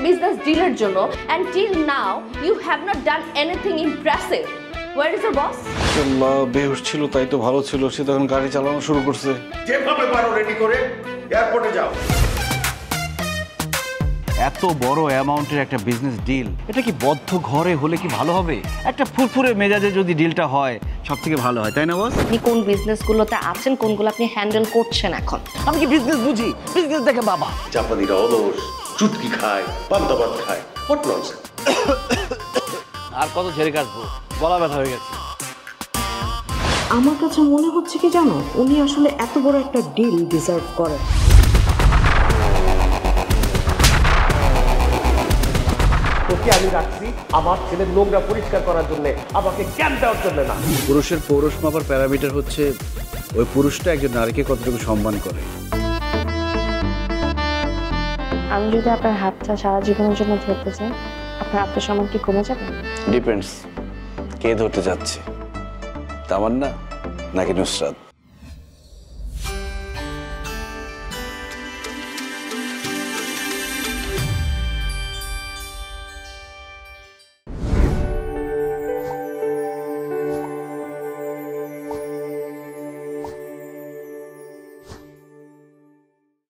Business ডিলের জন্য and till now you have not done anything impressive. Where is your boss? আল্লাহ, বেহুশ ছিল তাই তো ভালো ছিল, সে তখন গাড়ি চালানো শুরু করছে। যেভাবে পারো রেডি করে এয়ারপোর্টে যাও। এত বড় অ্যামাউন্টের একটা বিজনেস ডিল, এটা কি বদ্ধ ঘরে হলে কি ভালো হবে? একটা ফুরফুরে মেজাজে যদি ডিলটা হয় সব থেকে ভালো হয়, তাই না বস? আপনি কোন বিজনেসগুলোতে আছেন, কোনগুলো আপনি হ্যান্ডেল করছেন এখন? আমি কি বিজনেস বুঝি? বিজনেস দেখে বাবা। জাপানিরা অলস, চুটকি খায়, পান্তা ভাত খায়, হোয়াট ননসেন্স। আর কত ঝেড়ে কাটবো, গলা ব্যথা হয়ে গেছে। আমার কাছে মনে হচ্ছে কি জানো, উনি আসলে এত বড় একটা ডিল ডিজার্ভ করেন। তোকে আমি রাখছি আমার ছেলের নোংরা পরিষ্কার করার জন্য, আমাকে জ্ঞান দেওয়ার জন্য না। পুরুষের পৌরুষ মাপার প্যারামিটার হচ্ছে ওই পুরুষটা একজন নারীকে কতটুকু সম্মান করে। আমি যদি আপনার হাতটা সারা জীবনের জন্য ধরতে চাই, আপনার আত্মসম্মান কি কমে যাবে? ডিপেন্ডস কে ধরতে যাচ্ছে, তামান্না নাকি নুসরাত।